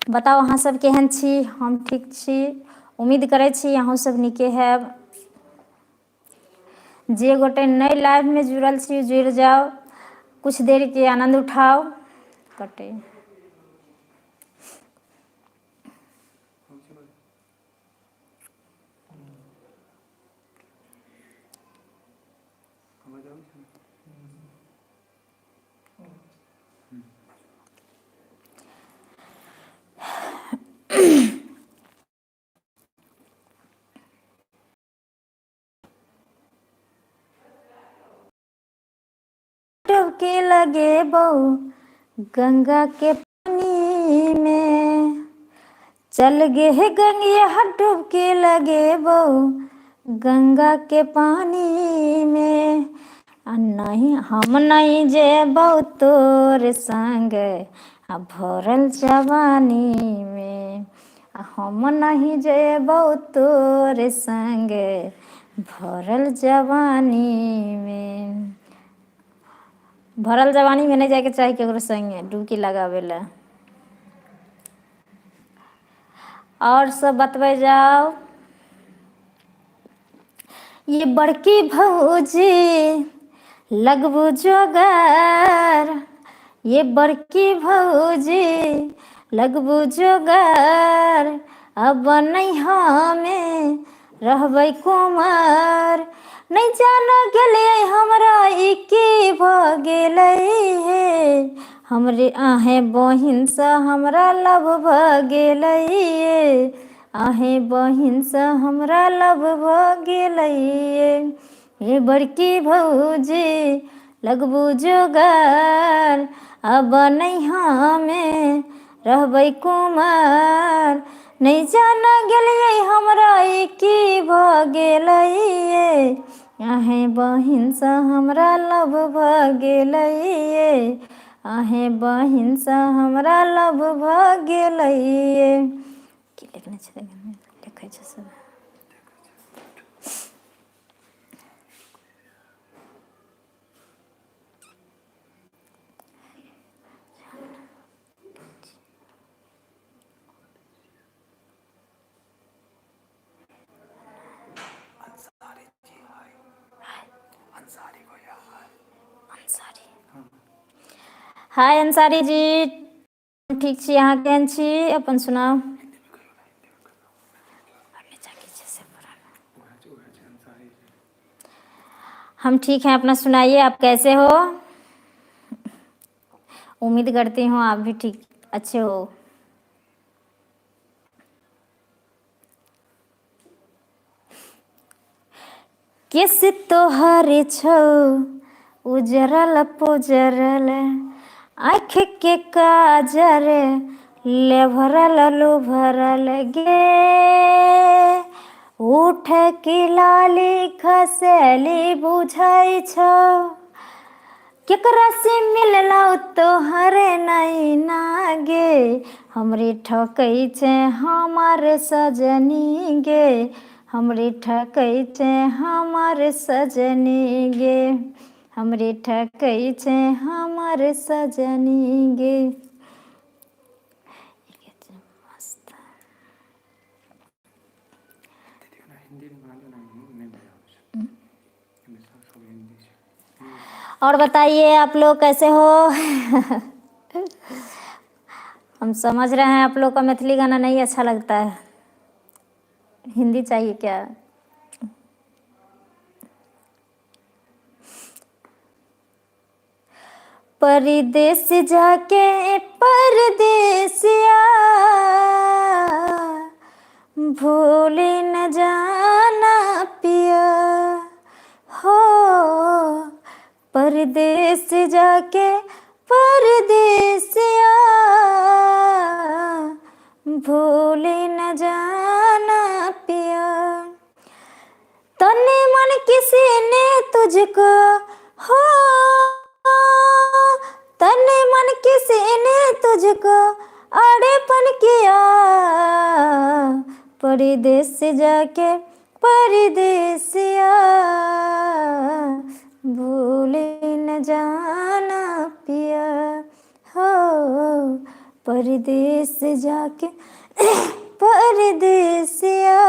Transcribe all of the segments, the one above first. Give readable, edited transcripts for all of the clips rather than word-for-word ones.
बताओ अहाँ सब केहन छी? हम ठीक छी, उम्मीद करै छी अहूँ सब नीके हैब। जे गोटे नए लाइव में जुड़ल छी जुड़ जाओ, कुछ देर के आनंद उठाओ। कटे डुबकी लगे बहू गंगा के पानी में, चल गे है गंगिया डुबकी लगे बहू गंगा के पानी में। नहीं हम नहीं जेबौ तोर संग भरल जवानी में, हम नहीं जेबौ तोर संग भरल जवानी में। भरल जवानी में नहीं जाके चाही केकरो संगे डुबकी लगावे ला। और सब बतवे जाओ। ये बड़की भौजी लगबू जोगार, ये बड़की भौजी लगबू जोगार, अब नहीं हमें रहबै कुमार। नहीं जान गेले हमरा की भ गेले हे, हमरे आहे बहिन से हमरा लव भ गेले हे, आहे बहिन से हमरा लव भ गेले हे। ये बड़की भौजी लगबू जोगार, अब नहीं हमें रहबै कुमार। नहीं जान गेलिए हमरा की भ गेले हे, आहे बहिन से हमरा लव भ गेले हे, आहे बहिन से हमरा लव भ गेले हे। की लिखने छै लिखै छै सब। हाय अंसारी जी, ठीक छी, अहाँ केहन छी? अपन सुनाओ। हम ठीक हैं, अपना सुनाइए, आप कैसे हो? उम्मीद करती हूँ आप भी ठीक अच्छे हो। किस तोहर छो उजरल पुजरल, आँख के काजर ले भरल लो भरल गे, उठ की लाली खसेली बुझाई छो, केकरा से मिललौ तोहरे नहीं नागे, हमरे ठकै छे हमार सजनी गे, हमरे ठकै छे हमार सजनी गे, हमरे ठकै छे हमार सजनी गे। और बताइए आप लोग कैसे हो? हम समझ रहे हैं आप लोग का मैथिली गाना नहीं अच्छा लगता है, हिंदी चाहिए क्या? परदेस जाके परदेसिया भूल न जाना पिया हो, परदेस जाके परदेसिया भूल न जाना पिया। तने मन किसी ने तुझको हो, तने मन किसी ने तुझको अड़ेपन किया, परदेस जाके परदेसिया भूल न जाना पिया हो, परदेस जाके परदेसिया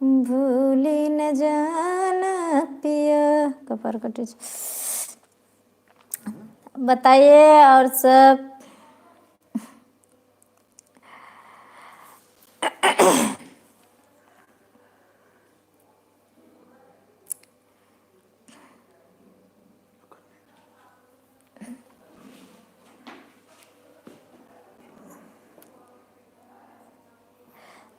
भूली न जाना पिया। कपार कटे। बताइए और सब।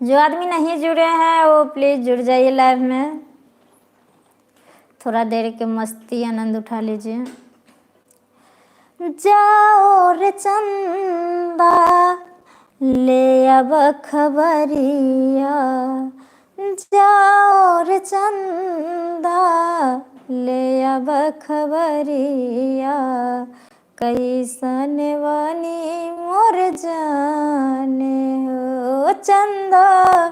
जो आदमी नहीं जुड़े हैं वो प्लीज़ जुड़ जाइए लाइव में, थोड़ा देर के मस्ती आनंद उठा लीजिए। जाओ रे चंदा ले अब खबरिया, जाओ रे चंदा ले अब खबरिया, कैसन वानी मोर जाने हो चंदा,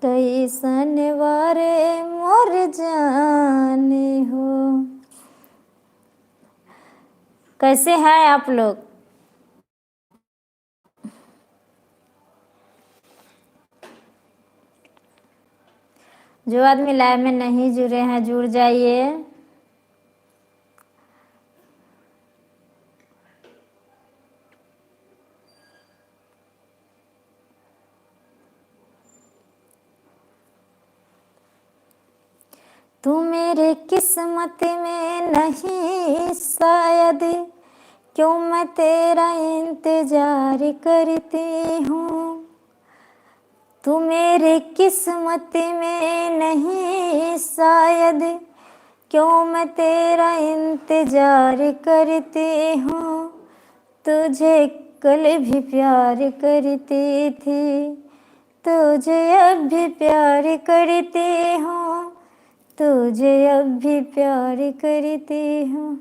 कैसन वारे मोर जाने हो। कैसे हैं आप लोग? जो आदमी लाइव में नहीं जुड़े हैं जुड़ जाइए। तू मेरे किस्मत में नहीं शायद, क्यों मैं तेरा इंतजार करती हूँ। तू मेरे किस्मत में नहीं शायद, क्यों मैं तेरा इंतजार करती हूँ। तुझे कल भी प्यार करती थी, तुझे अब भी प्यार करती हूँ, तुझे अब भी प्यार करती हूँ।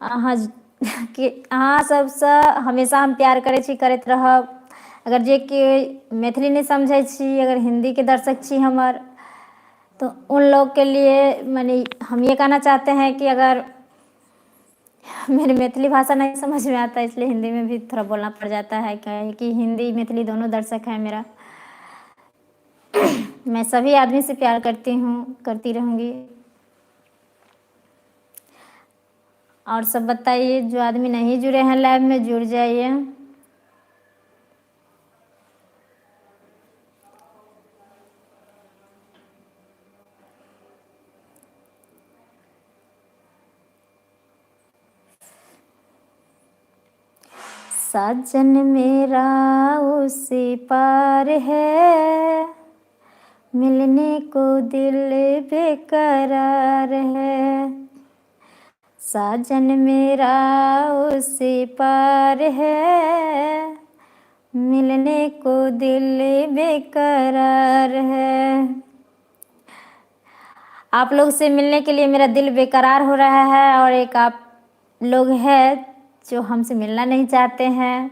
अहाँ सबसे हमेशा हम प्यार करै छी, करैत रहब। अगर जे कि मैथिली नहीं समझै छी, अगर हिंदी के दर्शक छी हमर, तो उन लोग के लिए माने हम ये कहना चाहते हैं कि अगर मेरी मैथिली भाषा नहीं समझ में आता, इसलिए हिंदी में भी थोड़ा बोलना पड़ जाता है, कि हिंदी मैथिली दोनों दर्शक है मेरा। मैं सभी आदमी से प्यार करती हूँ, करती रहूँगी। और सब बताइए, जो आदमी नहीं जुड़े हैं लाइव में जुड़ जाइए। साजन मेरा उसी पार है, मिलने को दिल बेकरार है। साजन मेरा उसी पार है, मिलने को दिल बेकरार है। आप लोग से मिलने के लिए मेरा दिल बेकरार हो रहा है, और एक आप लोग हैं जो हमसे मिलना नहीं चाहते हैं।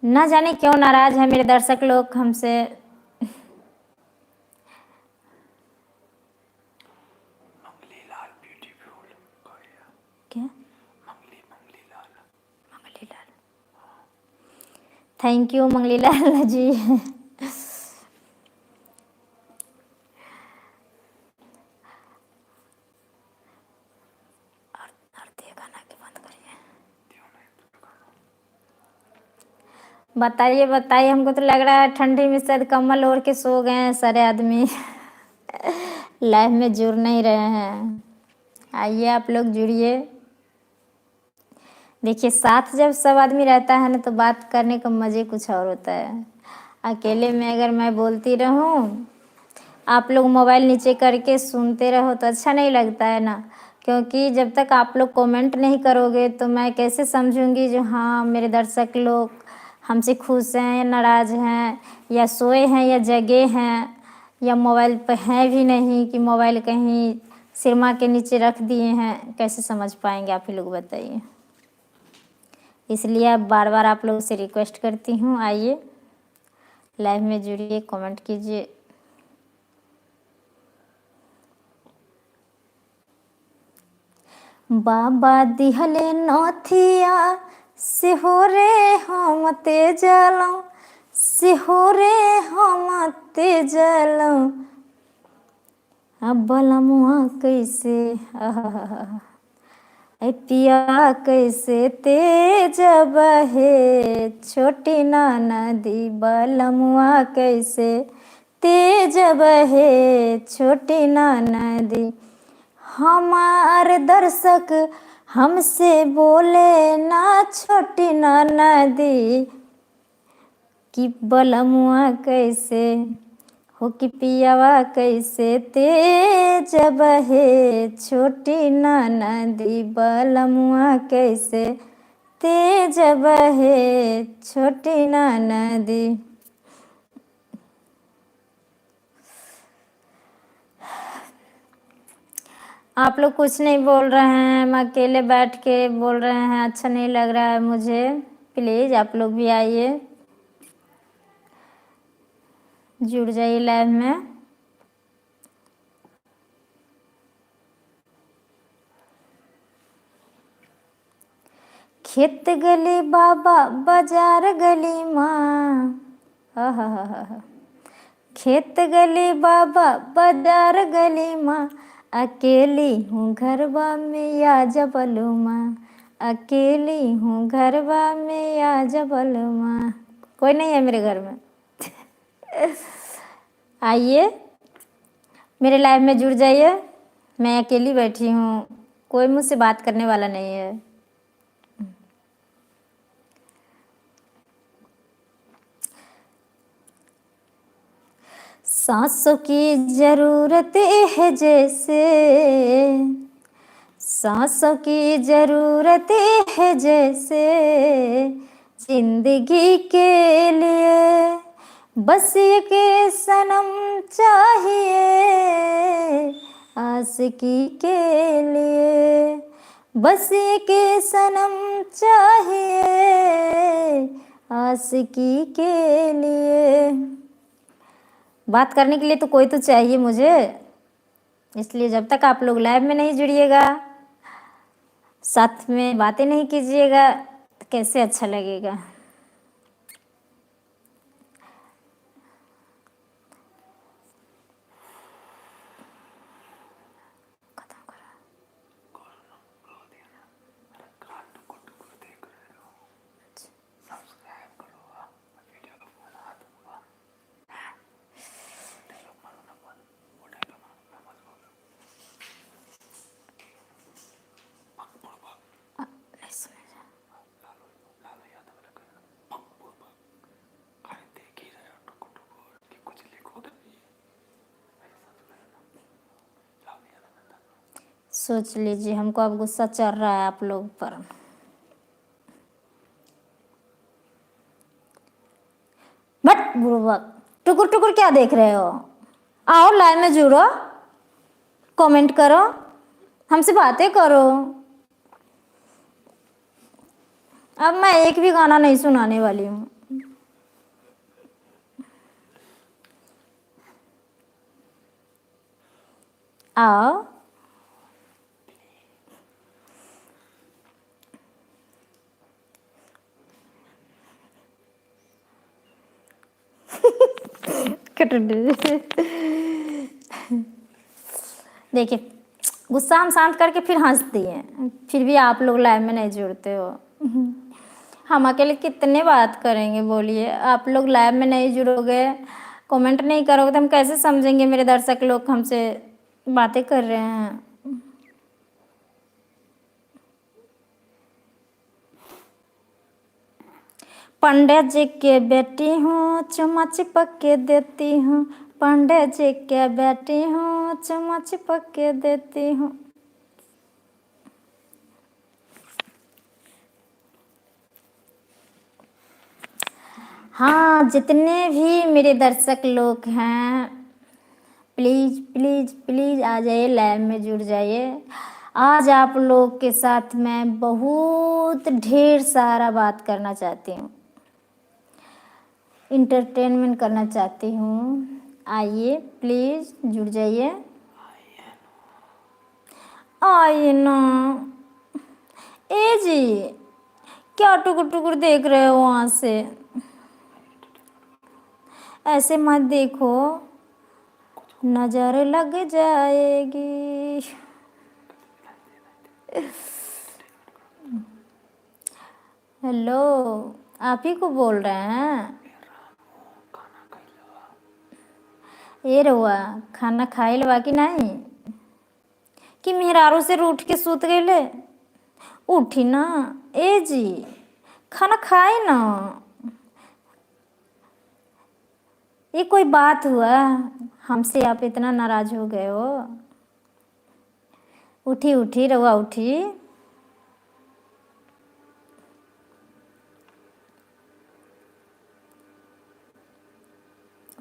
ना जाने क्यों नाराज है मेरे दर्शक लोग हमसे। क्या? मंगली लाल। थैंक यू मंगली लाल जी। बताइए बताइए, हमको तो लग रहा है ठंडी में शायद कम्बल ओढ़ के सो गए हैं सारे आदमी। लाइव में जुड़ नहीं रहे हैं। आइए आप लोग जुड़िए। देखिए, साथ जब सब आदमी रहता है ना, तो बात करने का मज़े कुछ और होता है। अकेले में अगर मैं बोलती रहूं, आप लोग मोबाइल नीचे करके सुनते रहो, तो अच्छा नहीं लगता है ना। क्योंकि जब तक आप लोग कमेंट नहीं करोगे तो मैं कैसे समझूंगी जो हाँ मेरे दर्शक लोग हमसे खुश हैं या नाराज़ हैं, या सोए हैं या जगे हैं, या मोबाइल पर हैं भी नहीं, कि मोबाइल कहीं सिरमा के नीचे रख दिए हैं। कैसे समझ पाएंगे आप ही लोग, बताइए। इसलिए अब बार बार आप लोगों से रिक्वेस्ट करती हूँ, आइए लाइव में जुड़िए, कमेंट कीजिए। बाबा दिहले नथिया से हो रे हम तेजलौं, से हो रे हम तेजलौं। अब बलमुआ कैसे ऐ पिया कैसे तेज बहे, छोटी नदी बलमुआ कैसे तेज बहे, छोटी नदी। हमार दर्शक हमसे बोले ना छोटी नदी, कि बलमुआ कैसे हो कि पियावा कैसे तेज बहे, छोटी नदी बलमुआ कैसे तेज बहे, छोटी नदी। आप लोग कुछ नहीं बोल रहे हैं, हम अकेले बैठ के बोल रहे हैं, अच्छा नहीं लग रहा है मुझे। प्लीज़ आप लोग भी आइए, जुड़ जाइए लाइव में। खेत गली बाबा बाजार गली माँ, खेत गली बाबा बाजार गली माँ, अकेली हूँ घरवा में या जबलू माँ, अकेली हूँ घरवा में या जबलू माँ। कोई नहीं है मेरे घर में। आइए मेरे लाइव में जुड़ जाइए, मैं अकेली बैठी हूँ, कोई मुझसे बात करने वाला नहीं है। सांसों की जरूरत है जैसे, सांसों की जरूरत है जैसे, जिंदगी के लिए बस एक सनम चाहिए, आशिकी के लिए बस एक सनम चाहिए, आशिकी के लिए। बात करने के लिए तो कोई तो चाहिए मुझे, इसलिए जब तक आप लोग लाइव में नहीं जुड़िएगा, साथ में बातें नहीं कीजिएगा, तो कैसे अच्छा लगेगा। सोच लीजिए, हमको अब गुस्सा चढ़ रहा है आप लोग पर। बट बुड़बक, टुकुर टुकुर क्या देख रहे हो? आओ लाइव में जुड़ो, कमेंट करो, हमसे बातें करो। अब मैं एक भी गाना नहीं सुनाने वाली हूँ। आओ देखिए, गुस्सा हम शांत करके फिर हंस दिए, फिर भी आप लोग लाइव में नहीं जुड़ते हो। हम अकेले कितने बात करेंगे बोलिए? आप लोग लाइव में नहीं जुड़ोगे, कमेंट नहीं करोगे, तो हम कैसे समझेंगे मेरे दर्शक लोग हमसे बातें कर रहे हैं। पंडित जी के बेटी हूँ, चुम्मा चिपक के देती हूँ, पंडित जी के बेटी हूँ, चुम्मा चिपक के देती हूँ। हाँ, जितने भी मेरे दर्शक लोग हैं, प्लीज़ प्लीज़ प्लीज़ आ जाइए, लाइव में जुड़ जाइए। आज आप लोग के साथ मैं बहुत ढेर सारा बात करना चाहती हूँ, इंटरटेनमेंट करना चाहती हूँ। आइए प्लीज़ जुड़ जाइए, आइए ना। ए जी, क्या टुकुर टुकुर देख रहे हो वहां से? ऐसे मत देखो, नजर लग जाएगी। हेलो, आप ही को बोल रहे हैं? ए रउआ, खाना खाइल बा कि नहीं? कि मेहरारू से रूठ के सूत गईले? उठी ना। ए जी, खाना खाए ना। ये कोई बात हुआ? हमसे आप इतना नाराज हो गए हो? उठी उठी रउआ, उठी।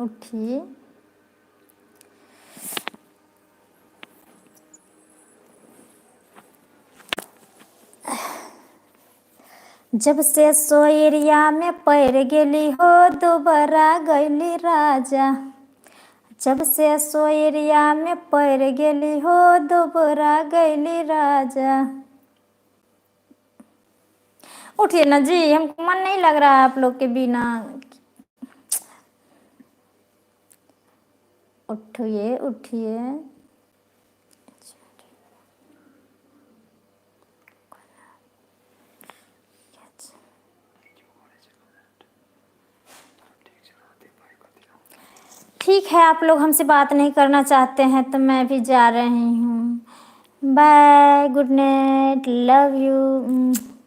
उठी। जब से सोयरिया में पैर गेली हो, दोबारा गईली राजा। जब से सोयरिया में पैर गेली हो, दोबारा गईली राजा। उठिए ना जी, हमको मन नहीं लग रहा है आप लोग के बिना। उठिए उठिए। ठीक है, आप लोग हमसे बात नहीं करना चाहते हैं तो मैं भी जा रही हूँ। Bye, good night, love you.